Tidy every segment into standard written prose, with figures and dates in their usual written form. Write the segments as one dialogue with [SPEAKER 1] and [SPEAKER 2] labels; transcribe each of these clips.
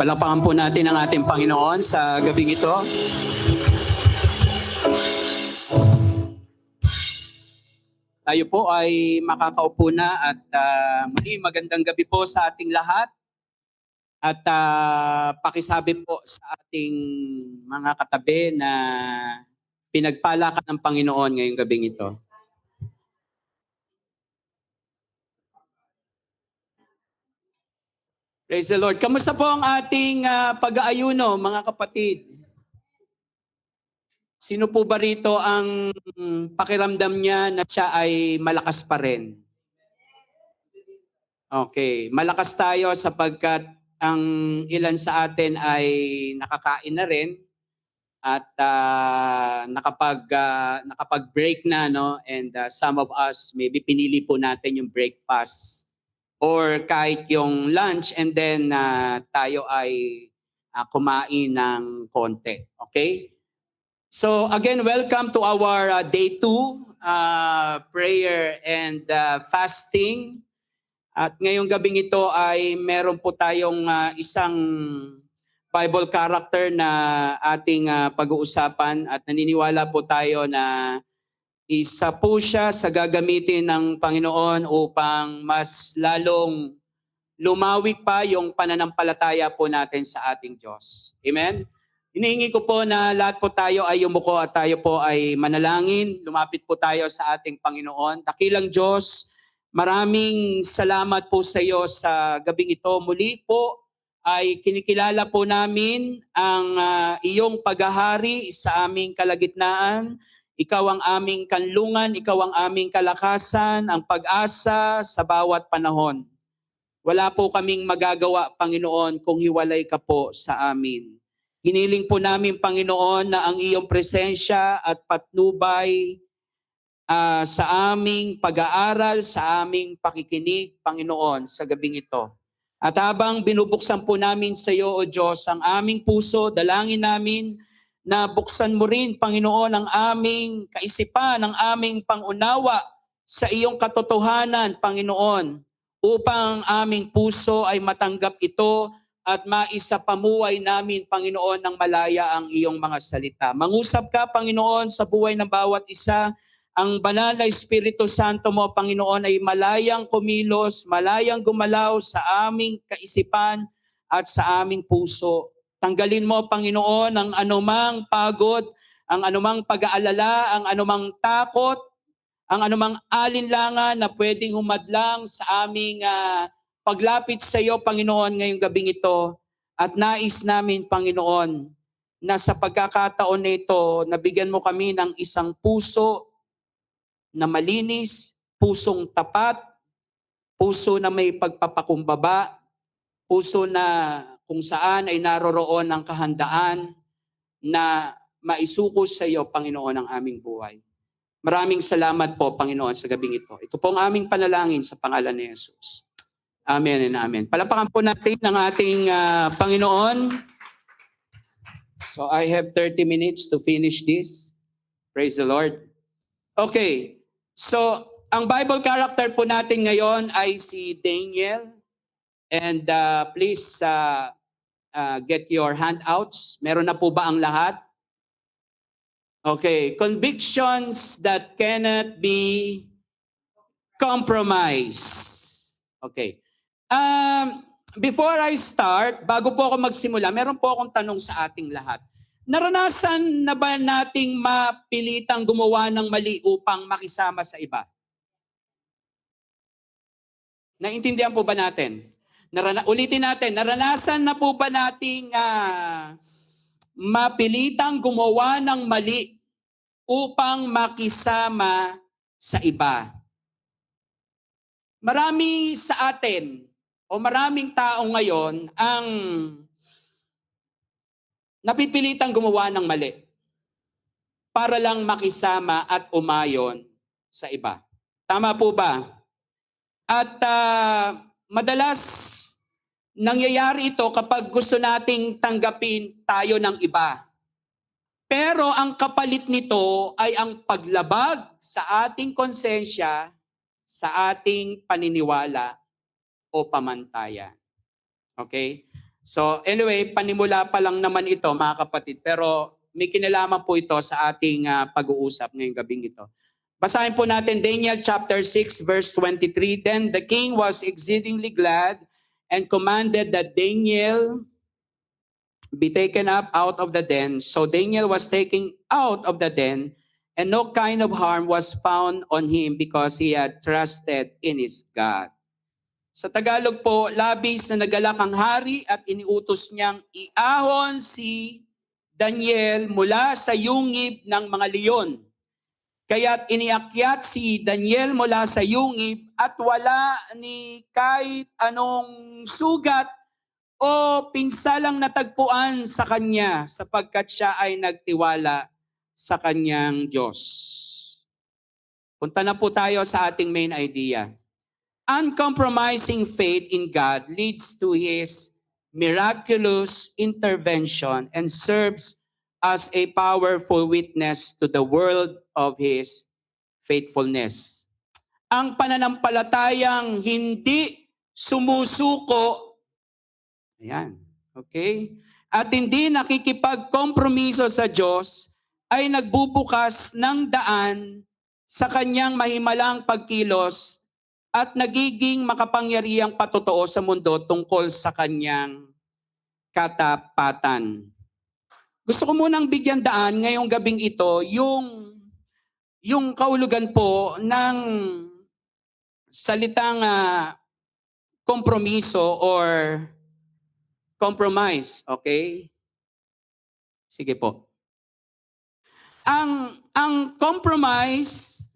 [SPEAKER 1] Palakpakan po natin ang ating Panginoon sa gabing ito. Tayo po ay makakaupo na at muli magandang gabi po sa ating lahat. At pakisabi po sa ating mga katabi na pinagpala ka ng Panginoon ngayong gabing ito. Praise the Lord. Kamusta po ang ating pag-aayuno, mga kapatid? Sino po ba rito ang pakiramdam niya na siya ay malakas pa rin? Okay, malakas tayo sapagkat ang ilan sa atin ay nakakain na rin at nakapag-break na, no? And some of us maybe pinili po natin yung breakfast or kahit yung lunch, and then tayo ay kumain ng konti. Okay? So again, welcome to our day 2 prayer and fasting. At ngayong gabing ito ay meron po tayong isang Bible character na ating pag-uusapan, at naniniwala po tayo na isa po siya sa gagamitin ng Panginoon upang mas lalong lumawig pa yung pananampalataya po natin sa ating Diyos. Amen? Hinihingi ko po na lahat po tayo ay yumuko at tayo po ay manalangin. Lumapit po tayo sa ating Panginoon. Dakilang Diyos, maraming salamat po sa iyo sa gabing ito. Muli po ay kinikilala po namin ang iyong paghahari sa aming kalagitnaan. Ikaw ang aming kanlungan, ikaw ang aming kalakasan, ang pag-asa sa bawat panahon. Wala po kaming magagawa, Panginoon, kung hiwalay ka po sa amin. Hiniling po namin, Panginoon, na ang iyong presensya at patnubay sa aming pag-aaral, sa aming pakikinig, Panginoon, sa gabing ito. At habang binubuksan po namin sa iyo, O Diyos, ang aming puso, dalangin namin na buksan mo rin, Panginoon, ang aming kaisipan, ang aming pangunawa sa iyong katotohanan, Panginoon, upang ang aming puso ay matanggap ito at maisapamuhay namin, Panginoon, ng malaya ang iyong mga salita. Mangusap ka, Panginoon, sa buhay ng bawat isa. Ang banal na Espiritu Santo mo, Panginoon, ay malayang kumilos, malayang gumalaw sa aming kaisipan at sa aming puso. Tanggalin mo, Panginoon, ang anumang pagod, ang anumang pag-aalala, ang anumang takot, ang anumang alinlangan na pwedeng humadlang sa aming paglapit sa iyo, Panginoon, ngayong gabing ito. At nais namin, Panginoon, na sa pagkakataon na ito, nabigyan mo kami ng isang puso na malinis, pusong tapat, puso na may pagpapakumbaba, puso na kung saan ay naroroon ang kahandaan na maisuko sa iyo, Panginoon, ang aming buhay. Maraming salamat po, Panginoon, sa gabing ito. Ito po ang aming panalangin sa pangalan ni Jesus. Amen and amen. Palapakan po natin ang ating Panginoon. So I have 30 minutes to finish this. Praise the Lord. Okay. So ang Bible character po natin ngayon ay si Daniel. And please get your handouts. Meron na po ba ang lahat? Okay, convictions that cannot be compromised. Okay. Before I start, bago po ako magsimula, meron po akong tanong sa ating lahat. Naranasan na ba nating mapilitang gumawa ng mali upang makisama sa iba? Naintindihan po ba natin? Ulitin natin, naranasan na po ba nating mapilitang gumawa ng mali upang makisama sa iba? Marami sa atin o maraming tao ngayon ang napipilitang gumawa ng mali para lang makisama at umayon sa iba. Tama po ba? At madalas nangyayari ito kapag gusto nating tanggapin tayo ng iba. Pero ang kapalit nito ay ang paglabag sa ating konsensya, sa ating paniniwala o pamantayan. Okay? So anyway, panimula pa lang naman ito mga kapatid, pero may kinalaman po ito sa ating pag-uusap ngayong gabing ito. Basahin po natin Daniel chapter 6 verse 23. Then the king was exceedingly glad and commanded that Daniel be taken up out of the den. So Daniel was taken out of the den, and no kind of harm was found on him because he had trusted in his God. Sa Tagalog po, labis na nagalak ang hari at iniutos niyang iahon si Daniel mula sa yungib ng mga leon. Kaya't iniakyat si Daniel mula sa yungib at wala ni kahit anong sugat o pinsalang natagpuan sa kanya sapagkat siya ay nagtiwala sa kanyang Diyos. Punta na po tayo sa ating main idea. Uncompromising faith in God leads to His miraculous intervention and serves as a powerful witness to the world of His faithfulness. Ang pananampalatayang hindi sumusuko, ayan, okay? At hindi nakikipagkompromiso sa Diyos ay nagbubukas ng daan sa kanyang mahimalang pagkilos at nagiging makapangyarihang patotoo sa mundo tungkol sa kanyang katapatan. Gusto ko munang bigyan daan ngayong gabing ito yung kahulugan po ng salitang kompromiso or compromise, okay? Sige po. Ang compromise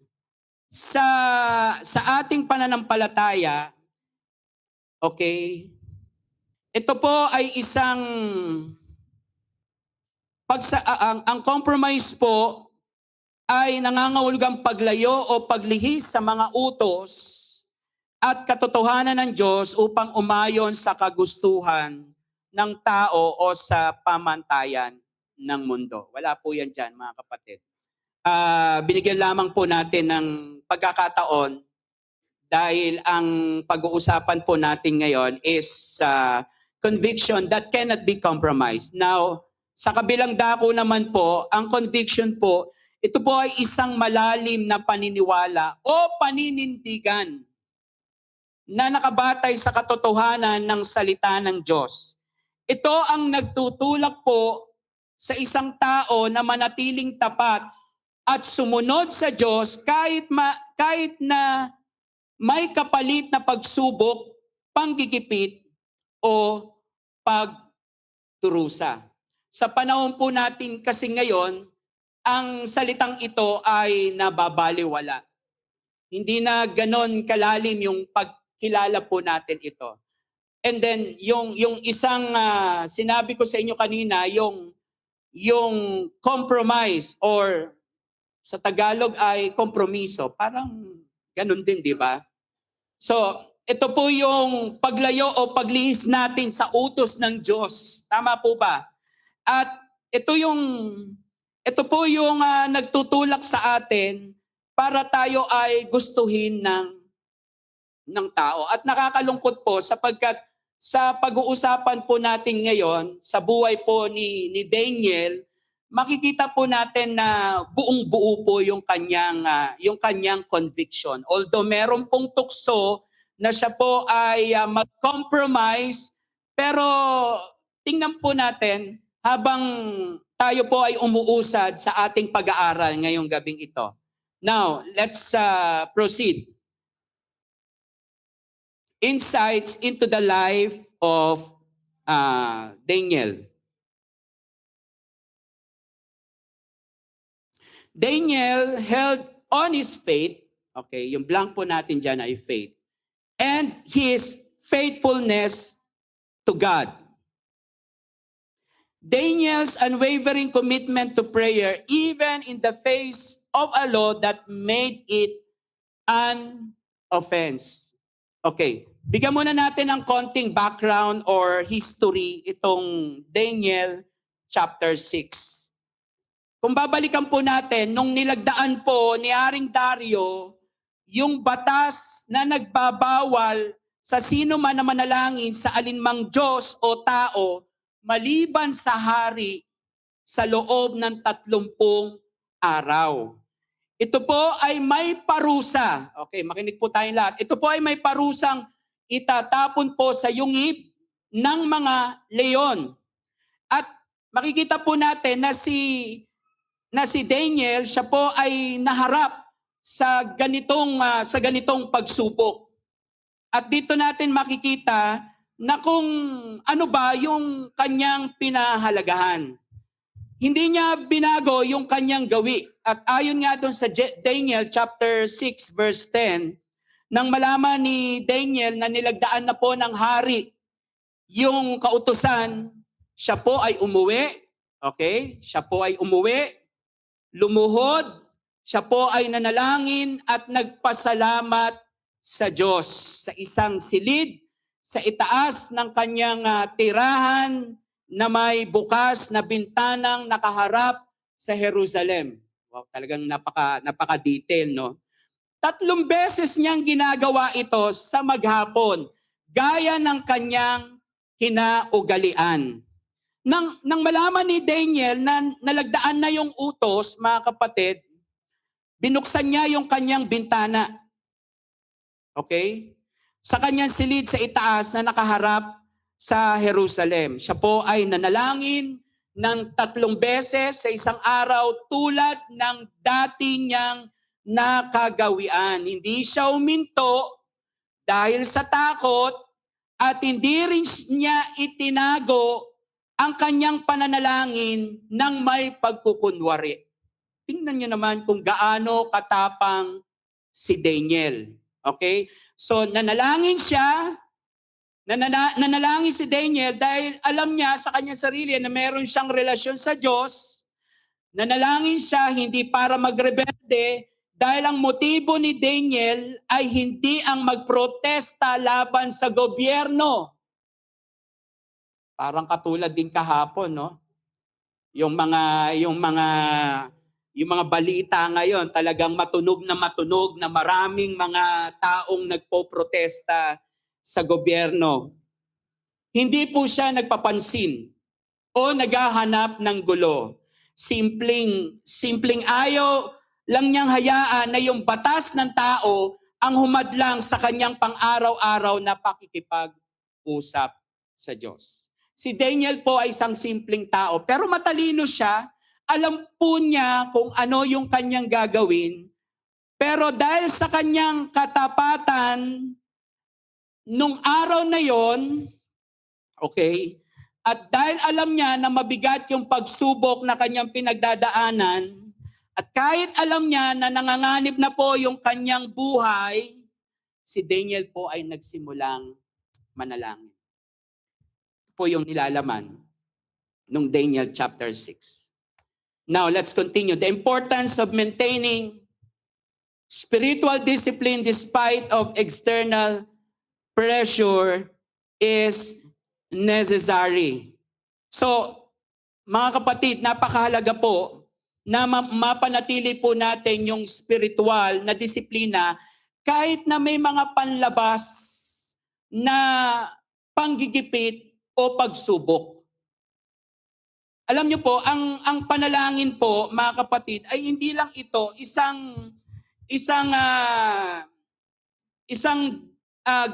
[SPEAKER 1] sa ating pananampalataya, okay, ito po ay isang ang compromise po ay nangangahulugang paglayo o paglihis sa mga utos at katotohanan ng Diyos upang umayon sa kagustuhan ng tao o sa pamantayan ng mundo. Wala po yan dyan, mga kapatid. Binigyan lamang po natin ng pagkakataon dahil ang pag-uusapan po natin ngayon is conviction that cannot be compromised. Now, sa kabilang dako naman po, ang conviction po, ito po ay isang malalim na paniniwala o paninindigan na nakabatay sa katotohanan ng salita ng Diyos. Ito ang nagtutulak po sa isang tao na manatiling tapat at sumunod sa Diyos kahit na may kapalit na pagsubok, panggigipit o pagturusa. Sa panahon po natin kasi ngayon, ang salitang ito ay nababaliwala. Hindi na ganon kalalim yung pagkilala po natin ito. And then yung isang sinabi ko sa inyo kanina, yung compromise or sa Tagalog ay kompromiso, parang ganun din, di ba? So, ito po yung paglayo o paglihis natin sa utos ng Diyos. Tama po ba? At ito po yung nagtutulak sa atin para tayo ay gustuhin ng tao. At nakakalungkot po sapagkat sa pag-uusapan po natin ngayon, sa buhay po ni Daniel, makikita po natin na buong-buo po yung kanyang conviction. Although meron pong tukso na siya po ay mag-compromise, pero tingnan po natin habang tayo po ay umuusad sa ating pag-aaral ngayong gabing ito. Now, let's proceed. Insights into the life of Daniel. Daniel held on his faith, okay, yung blank po natin dyan ay faith, and his faithfulness to God. Daniel's unwavering commitment to prayer, even in the face of a law that made it an offense. Okay, bigyan muna natin ng konting background or history itong Daniel chapter 6. Kung babalikan po natin, nung nilagdaan po ni Haring Dario yung batas na nagbabawal sa sino man na manalangin sa alinmang Diyos o tao maliban sa hari sa loob ng 30 araw. Ito po ay may parusa. Okay, makinig po tayong lahat. Ito po ay may parusang itatapon po sa yungib ng mga leon. At makikita po natin na si Daniel, siya po ay naharap sa ganitong pagsubok. At dito natin makikita na kung ano ba yung kanyang pinahalagahan. Hindi niya binago yung kanyang gawi. At ayon nga doon sa Daniel chapter 6 verse 10, nang malaman ni Daniel na nilagdaan na po ng hari yung kautusan, siya po ay umuwi. Okay? Siya po ay umuwi, lumuhod, siya po ay nanalangin at nagpasalamat sa Diyos sa isang silid sa itaas ng kanyang tirahan na may bukas na bintanang nakaharap sa Jerusalem. Wow, talagang napaka-detail, no? 3 beses niyang ginagawa ito sa maghapon, gaya ng kanyang kinaugalian. Nang malaman ni Daniel na nalagdaan na yung utos, mga kapatid, binuksan niya yung kanyang bintana. Okay? Sa kanyang silid sa itaas na nakaharap sa Jerusalem. Siya po ay nanalangin ng 3 beses sa isang araw tulad ng dati niyang nakagawian. Hindi siya uminto dahil sa takot at hindi rin niya itinago ang kanyang pananalangin ng may pagkukunwari. Tingnan niyo naman kung gaano katapang si Daniel. Okay? So nanalangin siya, nanalangin si Daniel dahil alam niya sa kanyang sarili na meron siyang relasyon sa Diyos. Nanalangin siya hindi para magrebelde dahil ang motibo ni Daniel ay hindi ang magprotesta laban sa gobyerno. Parang katulad din kahapon, no? Yung mga balita ngayon talagang matunog na maraming mga taong nagpoprotesta sa gobyerno. Hindi po siya nagpapansin o naghahanap ng gulo. Simpleng ayaw lang niyang hayaan na yung batas ng tao ang humadlang sa kanyang pang-araw-araw na pakikipag-usap sa Diyos. Si Daniel po ay isang simpleng tao, pero matalino siya. Alam po niya kung ano yung kanyang gagawin. Pero dahil sa kanyang katapatan, nung araw na yon, okay, at dahil alam niya na mabigat yung pagsubok na kanyang pinagdadaanan, at kahit alam niya na nanganganib na po yung kanyang buhay, si Daniel po ay nagsimulang manalangin. Po yung nilalaman nung Daniel chapter 6. Now, let's continue. The importance of maintaining spiritual discipline despite of external pressure is necessary. So, mga kapatid, napakahalaga po na mapanatili po natin yung spiritual na disiplina kahit na may mga panlabas na panggigipit o pagsubok. Alam niyo po, ang panalangin po, mga kapatid, ay hindi lang ito isang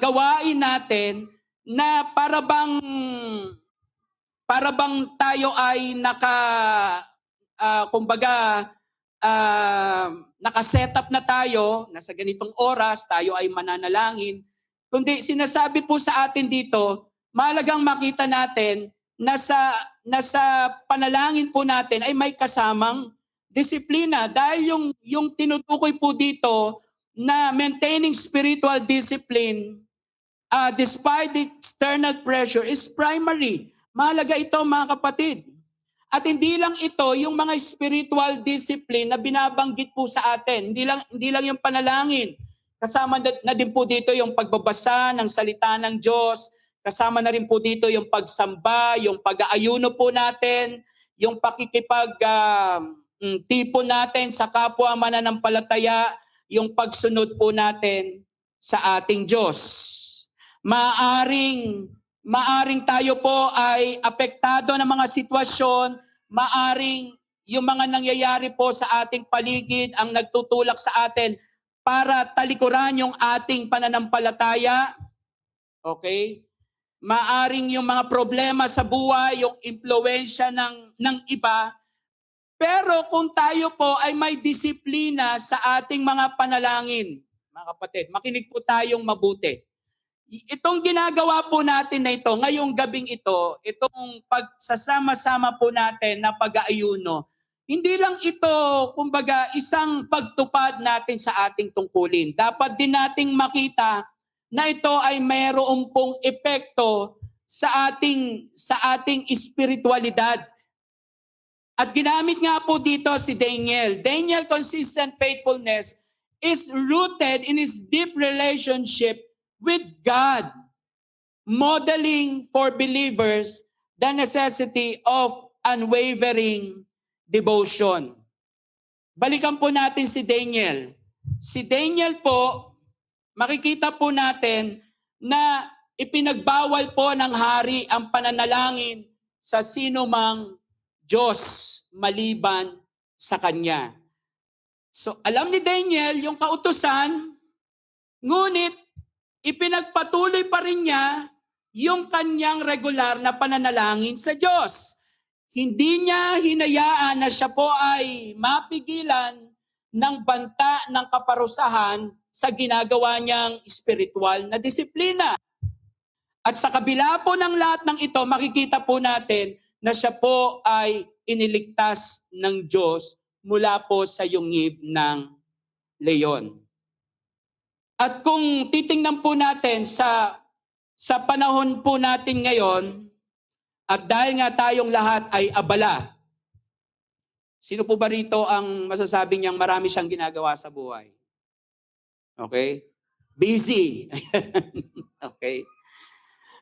[SPEAKER 1] gawain natin na para bang tayo ay naka-setup na tayo, na sa ganitong oras tayo ay mananalangin. Kundi sinasabi po sa atin dito, mahalagang makita natin na sa panalangin po natin ay may kasamang disiplina. Dahil yung tinutukoy po dito na maintaining spiritual discipline despite the external pressure is primary. Mahalaga ito, mga kapatid. At hindi lang ito yung mga spiritual discipline na binabanggit po sa atin. Hindi lang yung panalangin. Kasama na din po dito yung pagbabasa ng salita ng Diyos. Kasama na rin po dito yung pagsamba, yung pag-aayuno po natin, yung tipon natin sa kapwa mananampalataya, yung pagsunod po natin sa ating Diyos. Maaring tayo po ay apektado ng mga sitwasyon, maaring yung mga nangyayari po sa ating paligid ang nagtutulak sa atin para talikuran yung ating pananampalataya. Okay? Maaring yung mga problema sa buhay, yung impluwensya ng iba. Pero kung tayo po ay may disiplina sa ating mga panalangin, mga kapatid, makinig po tayong mabuti. Itong ginagawa po natin na ito, ngayong gabing ito, itong pagsasama-sama po natin na pag-aayuno, hindi lang ito, kumbaga, isang pagtupad natin sa ating tungkulin. Dapat din nating makita na ito ay mayroong pong epekto sa ating espiritualidad. At ginamit nga po dito si Daniel. Daniel, consistent faithfulness is rooted in his deep relationship with God, modeling for believers the necessity of unwavering devotion. Balikan po natin si Daniel. Si Daniel po, makikita po natin na ipinagbawal po ng hari ang pananalangin sa sinumang Diyos maliban sa kanya. So alam ni Daniel yung kautusan, ngunit ipinagpatuloy pa rin niya yung kanyang regular na pananalangin sa Diyos. Hindi niya hinayaan na siya po ay mapigilan ng banta ng kaparusahan sa ginagawa niyang spiritual na disiplina. At sa kabila po ng lahat ng ito, makikita po natin na siya po ay iniligtas ng Diyos mula po sa yungib ng leon. At kung titingnan po natin sa panahon po natin ngayon, at dahil nga tayong lahat ay abala, sino po ba rito ang masasabi niyang marami siyang ginagawa sa buhay? Okay? Busy. Okay?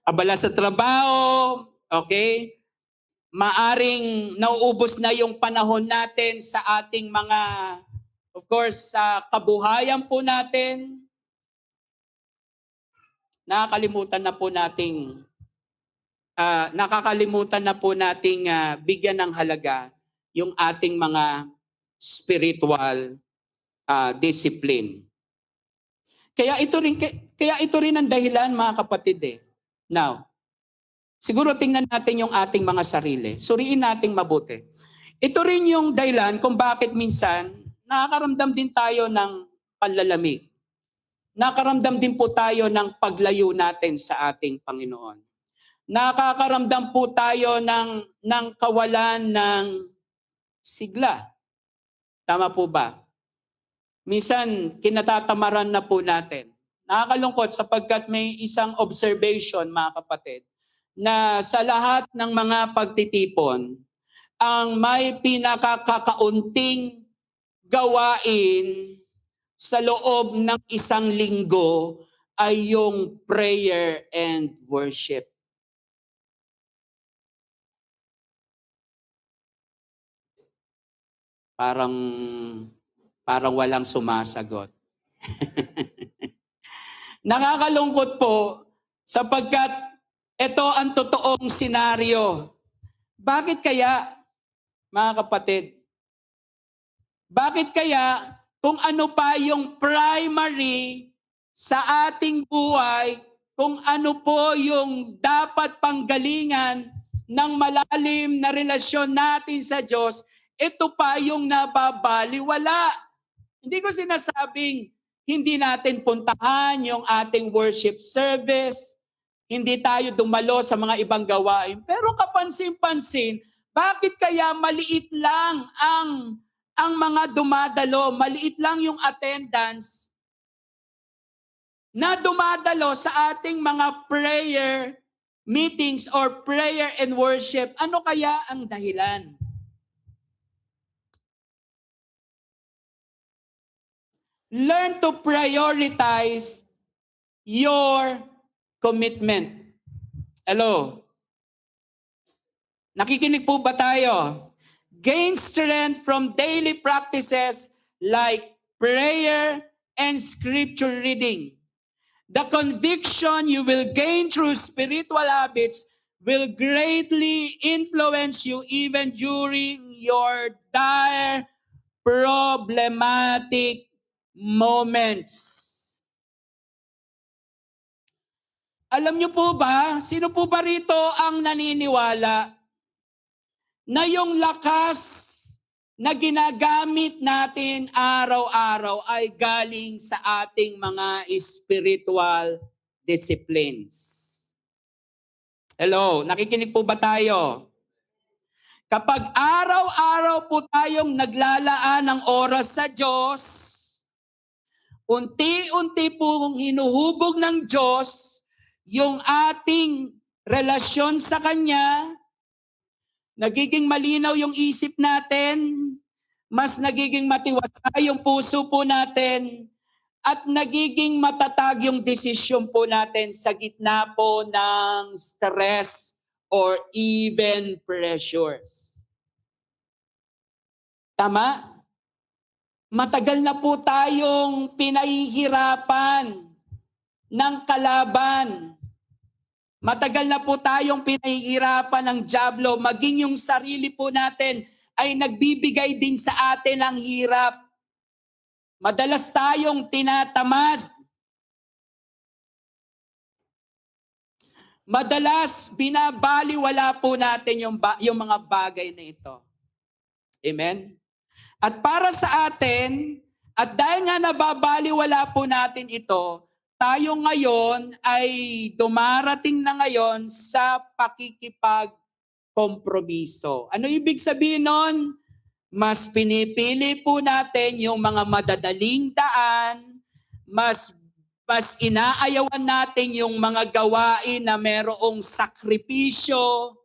[SPEAKER 1] Abala sa trabaho. Okay? Maaring nauubos na yung panahon natin sa ating mga, of course, sa kabuhayan po natin. Nakakalimutan na po nating bigyan ng halaga yung ating mga spiritual discipline. Kaya ito rin ang dahilan, mga kapatid eh. Now, siguro tingnan natin yung ating mga sarili. Suriin nating mabuti. Ito rin yung dahilan kung bakit minsan nakakaramdam din tayo ng panlalamig. Nakakaramdam din po tayo ng paglayo natin sa ating Panginoon. Nakakaramdam po tayo ng kawalan ng sigla. Tama po ba? Minsan, kinatatamaran na po natin. Nakakalungkot sapagkat may isang observation, mga kapatid, na sa lahat ng mga pagtitipon, ang may pinakakaunting gawain sa loob ng isang linggo ay yung prayer and worship. Parang walang sumasagot. Nakakalungkot po sapagkat ito ang totoong senaryo. Bakit kaya, mga kapatid? Bakit kaya kung ano pa yung primary sa ating buhay, kung ano po yung dapat panggalingan ng malalim na relasyon natin sa Diyos, ito pa yung nababaliwala. Hindi ko sinasabing hindi natin puntahan yung ating worship service, hindi tayo dumalo sa mga ibang gawain. Pero kapansin-pansin, bakit kaya maliit lang ang mga dumadalo, maliit lang yung attendance na dumadalo sa ating mga prayer meetings or prayer and worship? Ano kaya ang dahilan? Learn to prioritize your commitment. Hello? Nakikinig po ba tayo? Gain strength from daily practices like prayer and scripture reading. The conviction you will gain through spiritual habits will greatly influence you even during your dire problematic moments. Alam niyo po ba, sino po ba rito ang naniniwala na yung lakas na ginagamit natin araw-araw ay galing sa ating mga spiritual disciplines? Hello, nakikinig po ba tayo? Kapag araw-araw po tayong naglalaan ng oras sa Diyos, unti-unti pong hinuhubog ng Diyos yung ating relasyon sa Kanya, nagiging malinaw yung isip natin, mas nagiging matiwasa yung puso po natin, at nagiging matatag yung desisyon po natin sa gitna po ng stress or even pressures. Tama? Matagal na po tayong pinahihirapan ng kalaban. Matagal na po tayong pinahihirapan ng dyablo. Maging yung sarili po natin ay nagbibigay din sa atin ng hirap. Madalas tayong tinatamad. Madalas binabaliwala po natin yung mga bagay na ito. Amen? At para sa atin, at dahil nga nababaliwala po natin ito, tayo ngayon ay dumarating na ngayon sa pakikipagkompromiso. Ano ibig sabihin nun? Mas pinipili po natin yung mga madadaling daan, mas inaayawan natin yung mga gawain na merong sakripisyo,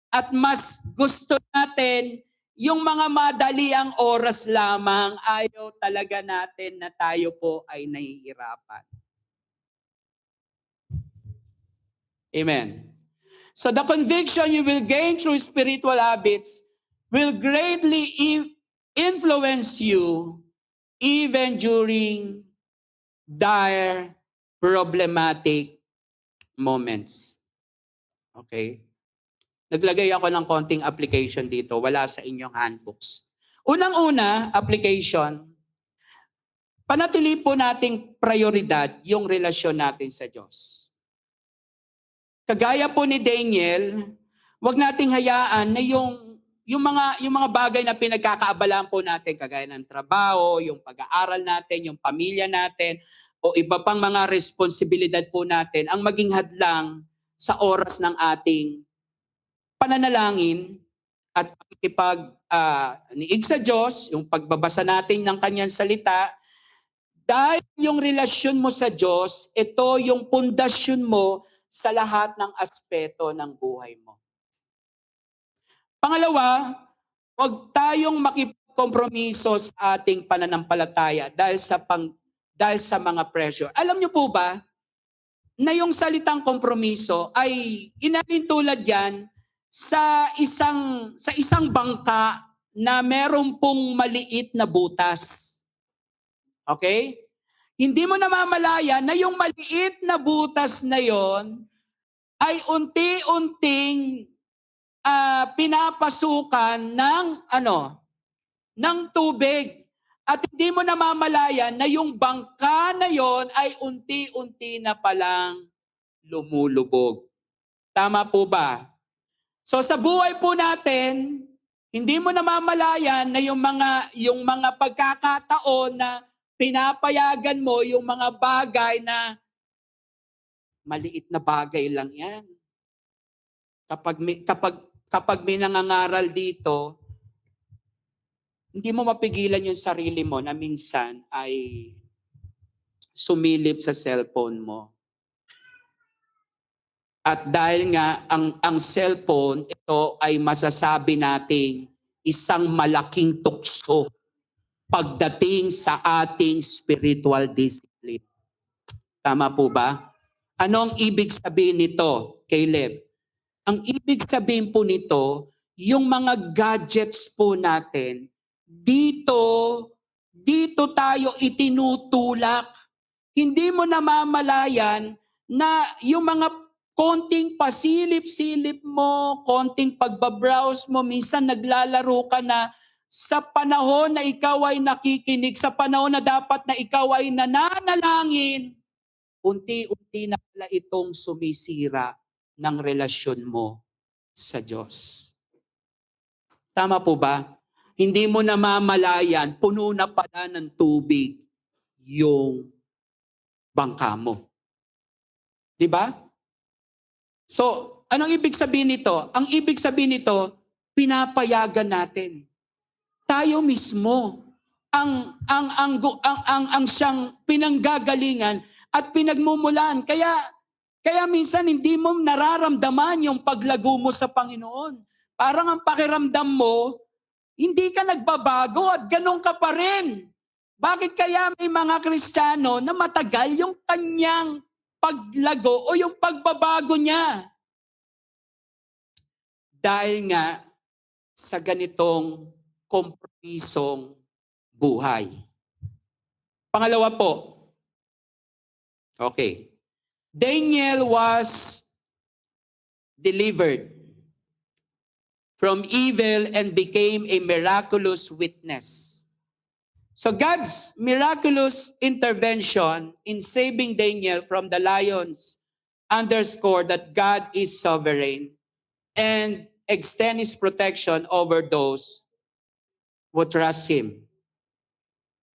[SPEAKER 1] at mas gusto natin yung mga madaliang oras lamang. Ayaw talaga natin na tayo po ay nahihirapan. Amen. So the conviction you will gain through spiritual habits will greatly influence you even during dire problematic moments. Okay? Naglagay ako ng konting application dito, wala sa inyong handbooks. Unang-una, application, panatili po nating prioridad yung relasyon natin sa Diyos. Kagaya po ni Daniel, wag nating hayaan na yung mga bagay na pinagkakaabalaan po natin, kagaya ng trabaho, yung pag-aaral natin, yung pamilya natin, o iba pang mga responsibilidad po natin, ang maging hadlang sa oras ng ating pananalangin at pakikipag-niig sa Diyos, yung pagbabasa natin ng Kanyang salita. Dahil yung relasyon mo sa Diyos, ito yung pundasyon mo sa lahat ng aspeto ng buhay mo. Pangalawa, huwag tayong makipagkompromiso sa ating pananampalataya dahil sa mga pressure. Alam niyo po ba na yung salitang kompromiso ay inalintulad yan sa isang bangka na meron pong maliit na butas. Okay? Hindi mo namamalaya na yung maliit na butas na yon ay unti-unting pinapasukan ng tubig. At hindi mo namamalaya na yung bangka na yon ay unti-unti na palang lumulubog. Tama po ba? So sa buhay po natin, hindi mo namamalayan na yung mga pagkakataon na pinapayagan mo yung mga bagay na maliit na bagay lang yan. Kapag may nangangaral dito, hindi mo mapigilan yung sarili mo na minsan ay sumilip sa cellphone mo. At dahil nga ang cellphone, ito ay masasabi nating isang malaking tukso pagdating sa ating spiritual discipline. Tama po ba? Ano ang ibig sabihin nito, Caleb? Ang ibig sabihin po nito, yung mga gadgets po natin, dito tayo itinutulak hindi mo namamalayan na yung mga konting pasilip-silip mo, konting pagbabrowse mo, minsan naglalaro ka na sa panahon na ikaw ay nakikinig, sa panahon na dapat na ikaw ay nananalangin, unti-unti na pala itong sumisira ng relasyon mo sa Diyos. Tama po ba? Hindi mo namamalayan, puno na pala ng tubig yung bangka mo. Di ba? So, anong ibig sabihin nito? Ang ibig sabihin nito, pinapayagan natin. Tayo mismo ang siyang pinanggagalingan at pinagmumulan. Kaya minsan hindi mo nararamdaman yung paglago mo sa Panginoon. Parang ang pakiramdam mo, hindi ka nagbabago at ganun ka pa rin. Bakit kaya may mga Kristiyano na matagal yung kanyang paglago o yung pagbabago niya? Dahil nga sa ganitong kompromisong buhay. Pangalawa po, okay, Daniel was delivered from evil and became a miraculous witness. So God's miraculous intervention in saving Daniel from the lions underscored that God is sovereign and extend His protection over those who trust Him.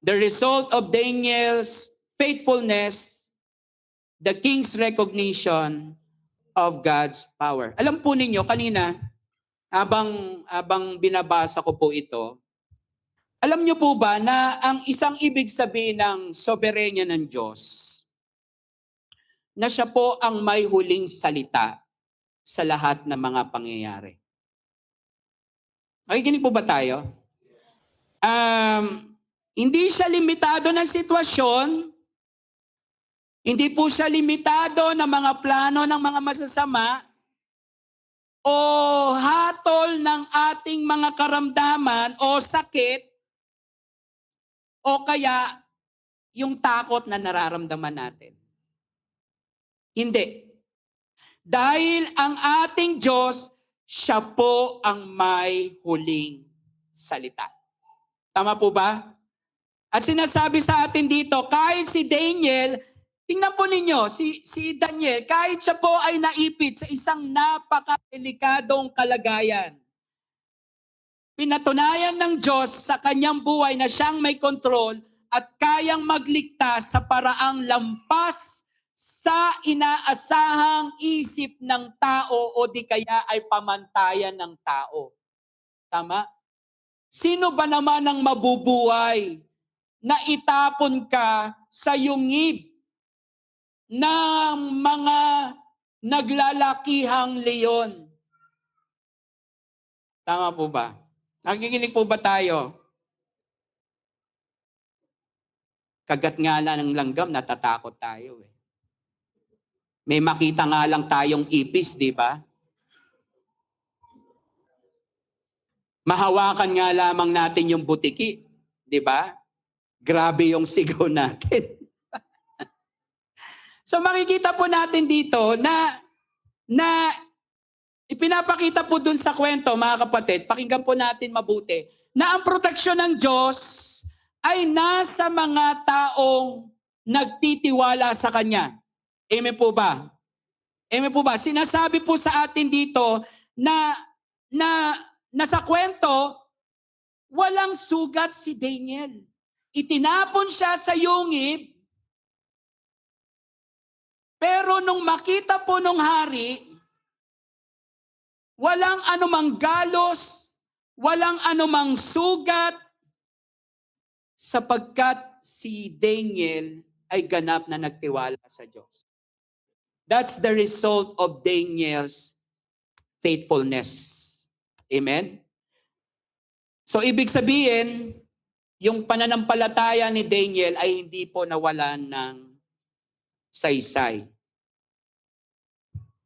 [SPEAKER 1] The result of Daniel's faithfulness, the king's recognition of God's power. Alam po ninyo, kanina, habang binabasa ko po ito, alam niyo po ba na ang isang ibig sabihin ng soberenya ng Diyos, na siya po ang may huling salita sa lahat ng mga pangyayari. Nakikinig po ba tayo? Hindi siya limitado ng sitwasyon, hindi po siya limitado ng mga plano ng mga masasama, o hatol ng ating mga karamdaman o sakit, o kaya yung takot na nararamdaman natin. Hindi. Dahil ang ating Diyos, siya po ang may huling salita. Tama po ba? At sinasabi sa atin dito, kahit si Daniel, tingnan po ninyo, si Daniel, kahit siya po ay naipit sa isang napakadelikadong kalagayan, pinatunayan ng Diyos sa kanyang buhay na siyang may kontrol at kayang magligtas sa paraang lampas sa inaasahang isip ng tao o di kaya ay pamantayan ng tao. Tama? Sino ba naman ang mabubuhay na itapon ka sa yungib ng mga naglalakihang leon? Tama po ba? Nakikinig po ba tayo? Kagat nga lang ng langgam, natatakot tayo eh. May makita nga lang tayong ipis, di ba? Mahawakan nga lamang natin yung butiki, di ba? Grabe yung sigaw natin. So makikita po natin dito na ipinapakita po dun sa kwento, mga kapatid, pakinggan po natin mabuti, na ang proteksyon ng Diyos ay nasa mga taong nagtitiwala sa Kanya. Amen po ba? Amen po ba? Sinasabi po sa atin dito na sa kwento, walang sugat si Daniel. Itinapon siya sa yungib, pero nung makita po nung hari, walang anumang galos, walang anumang sugat, sapagkat si Daniel ay ganap na nagtiwala sa Diyos. That's the result of Daniel's faithfulness. Amen? So ibig sabihin, yung pananampalataya ni Daniel ay hindi po nawalan ng saysay.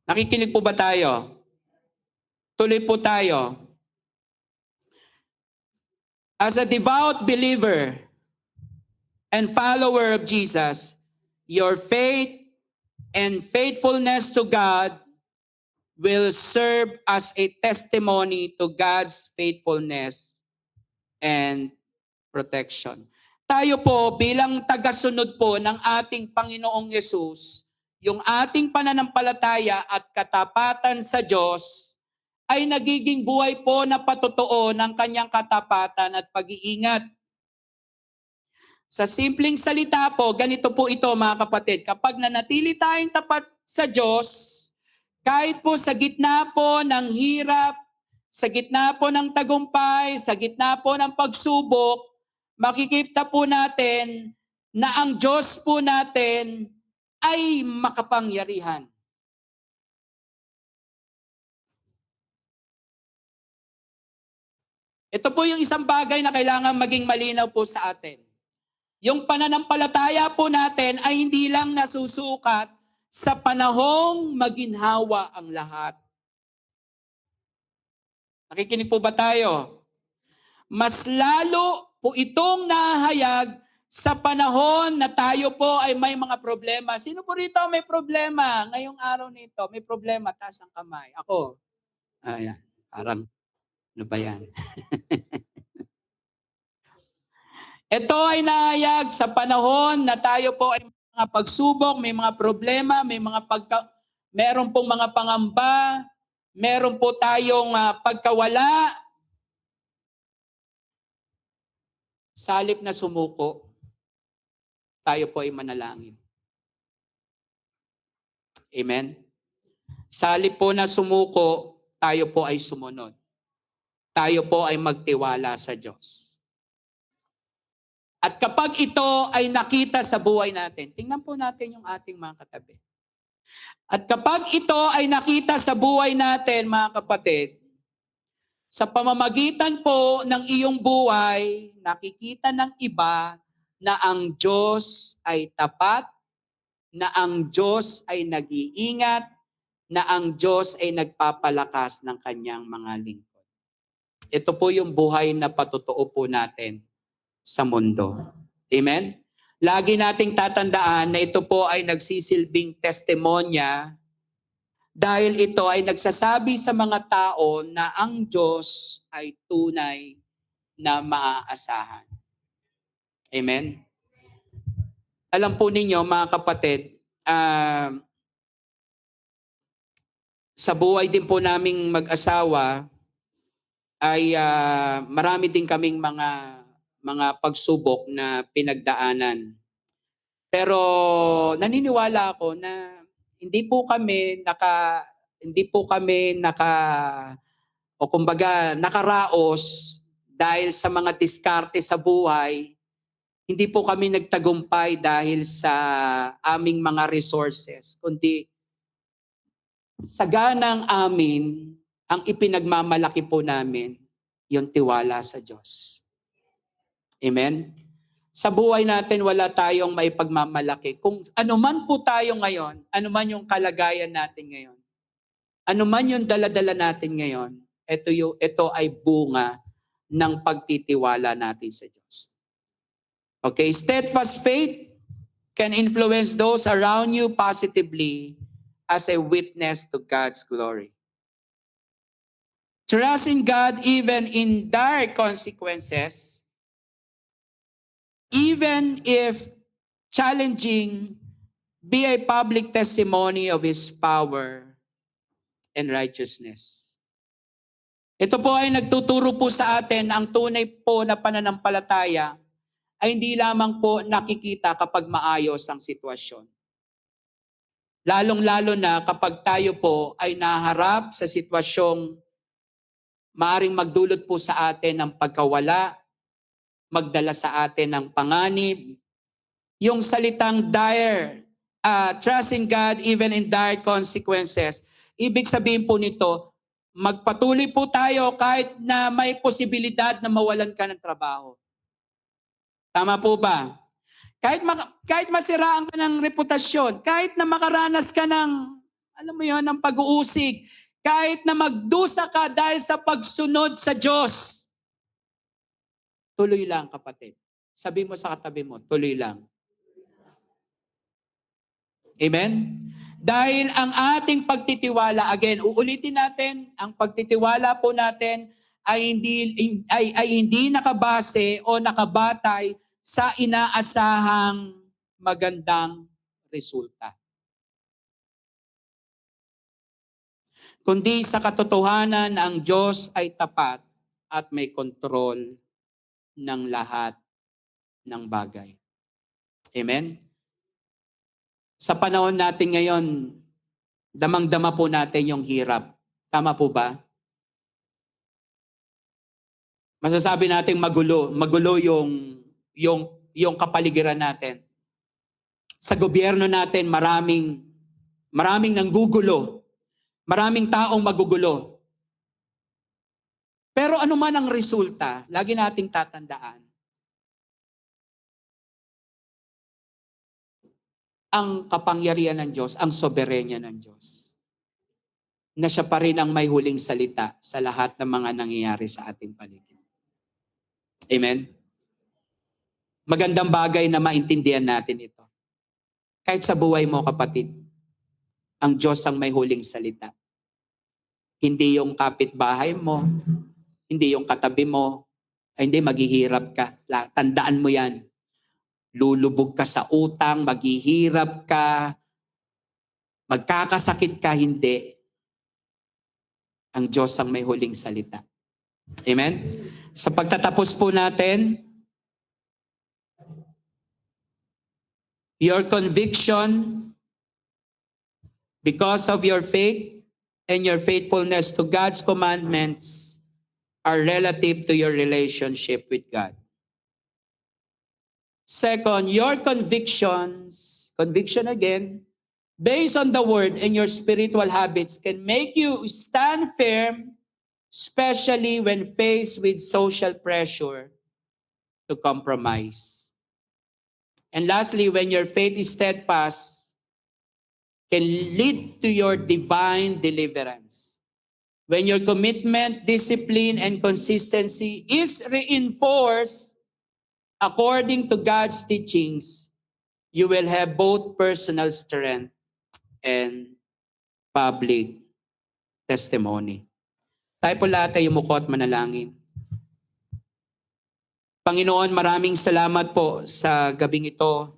[SPEAKER 1] Nakikinig po ba tayo? Tuloy po tayo. As a devout believer and follower of Jesus, your faith and faithfulness to God will serve as a testimony to God's faithfulness and protection. Tayo po bilang tagasunod po ng ating Panginoong Yesus, yung ating pananampalataya at katapatan sa Diyos ay nagiging buhay po na patotoo ng kanyang katapatan at pag-iingat. Sa simpleng salita po, ganito po ito mga kapatid, kapag nanatili tayong tapat sa Diyos, kahit po sa gitna po ng hirap, sa gitna po ng tagumpay, sa gitna po ng pagsubok, makikita po natin na ang Diyos po natin ay makapangyarihan. Ito po yung isang bagay na kailangan maging malinaw po sa atin. Yung pananampalataya po natin ay hindi lang nasusukat sa panahong maginhawa ang lahat. Nakikinig po ba tayo? Mas lalo po itong nahayag sa panahon na tayo po ay may mga problema. Sino po rito may problema ngayong araw nito? May problema, taas ang kamay. Ako. Ayan, parang ano ba yan? Ito ay nahayag sa panahon na tayo po ay may mga pagsubok, may mga problema, meron pong mga pangamba, meron po tayong pagkawala. Sa halip na sumuko, tayo po ay manalangin. Amen? Sa halip po na sumuko, tayo po ay sumunod. Tayo po ay magtiwala sa Diyos. At kapag ito ay nakita sa buhay natin, tingnan po natin yung ating mga katabi. At kapag ito ay nakita sa buhay natin, mga kapatid, sa pamamagitan po ng iyong buhay, nakikita ng iba na ang Diyos ay tapat, na ang Diyos ay nag-iingat, na ang Diyos ay nagpapalakas ng kanyang mga lingkod. Ito po yung buhay na patotoo po natin sa mundo. Amen? Lagi nating tatandaan na ito po ay nagsisilbing testimonya dahil ito ay nagsasabi sa mga tao na ang Diyos ay tunay na maaasahan. Amen? Alam po ninyo mga kapatid, sa buhay din po naming mag-asawa ay marami din kaming mga pagsubok na pinagdaanan. Pero naniniwala ako na hindi po kami nakaraos dahil sa mga diskarte sa buhay. Hindi po kami nagtagumpay dahil sa aming mga resources, kundi sa ganang amin, ang ipinagmamalaki po namin, yung tiwala sa Diyos. Amen? Sa buhay natin, wala tayong maipagmamalaki. Kung ano man po tayo ngayon, ano man yung kalagayan natin ngayon, ano man yung daladala natin ngayon, ito ay bunga ng pagtitiwala natin sa Diyos. Okay, steadfast faith can influence those around you positively as a witness to God's glory. Trust in God even in dire consequences, even if challenging, be a public testimony of His power and righteousness. Ito po ay nagtuturo po sa atin ang tunay po na pananampalataya ay hindi lamang po nakikita kapag maayos ang sitwasyon. Lalong-lalo na kapag tayo po ay naharap sa sitwasyong maaring magdulot po sa atin ng pagkawala, magdala sa atin ng panganib. Yung salitang dire, trust in God even in dire consequences, ibig sabihin po nito, magpatuloy po tayo kahit na may posibilidad na mawalan ka ng trabaho. Tama po ba? Kahit masiraan ka ng reputasyon, kahit na makaranas ka ng, alam mo yon, ng pag-uusig, kahit na magdusa ka dahil sa pagsunod sa Diyos, tuloy lang kapatid. Sabi mo sa katabi mo, tuloy lang. Amen? Dahil ang ating pagtitiwala, again, uulitin natin, ang pagtitiwala po natin ay hindi nakabase o nakabatay sa inaasahang magandang resulta, kundi sa katotohanan na ang Diyos ay tapat at may kontrol ng lahat ng bagay. Amen? Sa panahon natin ngayon, damang-dama po natin yung hirap. Tama po ba? Masasabi natin magulo yung kapaligiran natin. Sa gobyerno natin, maraming nanggugulo. Maraming taong magugulo. Pero ano man ang resulta, lagi nating tatandaan, ang kapangyarihan ng Diyos, ang soberenya ng Diyos, na siya pa rin ang may huling salita sa lahat ng mga nangyayari sa ating paligid. Amen? Magandang bagay na maintindihan natin ito. Kahit sa buhay mo, kapatid, ang Diyos ang may huling salita. Hindi yung kapitbahay mo, hindi yung katabi mo, ay hindi, maghihirap ka. Tandaan mo yan. Lulubog ka sa utang, maghihirap ka, magkakasakit ka, hindi. Ang Diyos ang may huling salita. Amen? Sa pagtatapos po natin, your conviction because of your faith and your faithfulness to God's commandments are relative to your relationship with God. Second, your conviction again, based on the word and your spiritual habits can make you stand firm, especially when faced with social pressure to compromise. And lastly, when your faith is steadfast, can lead to your divine deliverance. When your commitment, discipline, and consistency is reinforced according to God's teachings, you will have both personal strength and public testimony. Tayo po lahat ay yumuko at manalangin. Panginoon, maraming salamat po sa gabing ito.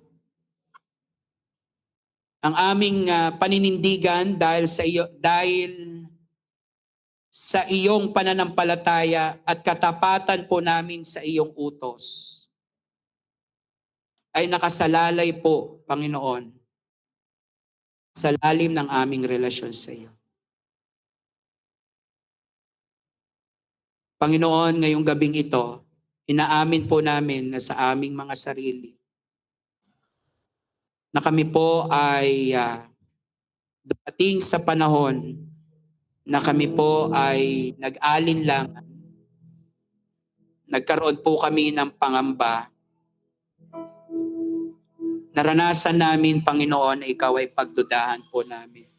[SPEAKER 1] Ang aming paninindigan dahil sa iyong pananampalataya at katapatan po namin sa iyong utos ay nakasalalay po, Panginoon, sa lalim ng aming relasyon sa iyo. Panginoon, ngayong gabing ito, inaamin po namin na sa aming mga sarili na kami po ay dumating sa panahon na kami po ay nag-alinlangan. Nagkaroon po kami ng pangamba. Naranasan namin, Panginoon, na ikaw ay pagdudahan po namin.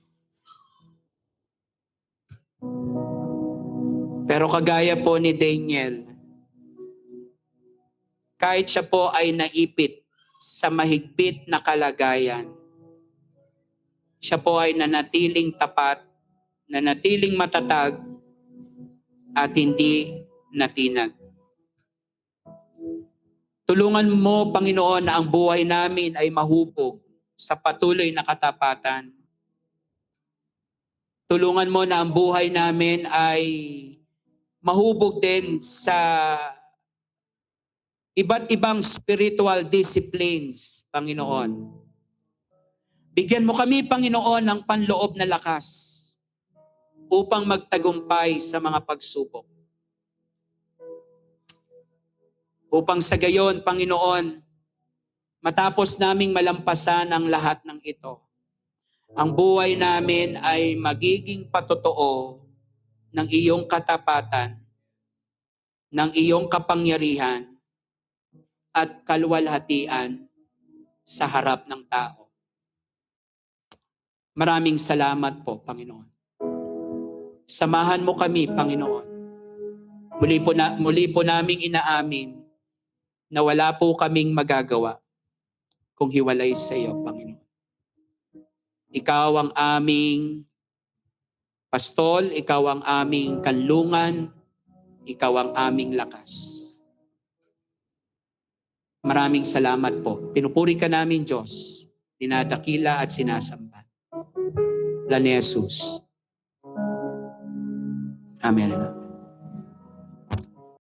[SPEAKER 1] Pero kagaya po ni Daniel, kahit siya po ay naipit sa mahigpit na kalagayan, siya po ay nanatiling tapat, nanatiling matatag, at hindi natinag. Tulungan mo, Panginoon, na ang buhay namin ay mahubog sa patuloy na katapatan. Tulungan mo na ang buhay namin ay mahubog din sa iba't ibang spiritual disciplines, Panginoon. Bigyan mo kami, Panginoon, ng panloob na lakas upang magtagumpay sa mga pagsubok. Upang sa gayon, Panginoon, matapos naming malampasan ang lahat ng ito, ang buhay namin ay magiging patotoo ng iyong katapatan, ng iyong kapangyarihan, at kaluwalhatian sa harap ng tao. Maraming salamat po, Panginoon. Samahan mo kami, Panginoon. Muli po naming inaamin na wala po kaming magagawa kung hiwalay sa iyo, Panginoon. Ikaw ang aming pastol, ikaw ang aming kanlungan, ikaw ang aming lakas. Maraming salamat po. Pinupuri ka namin, Diyos. Dinadakila at sinasamba. Ni Jesus. Amen.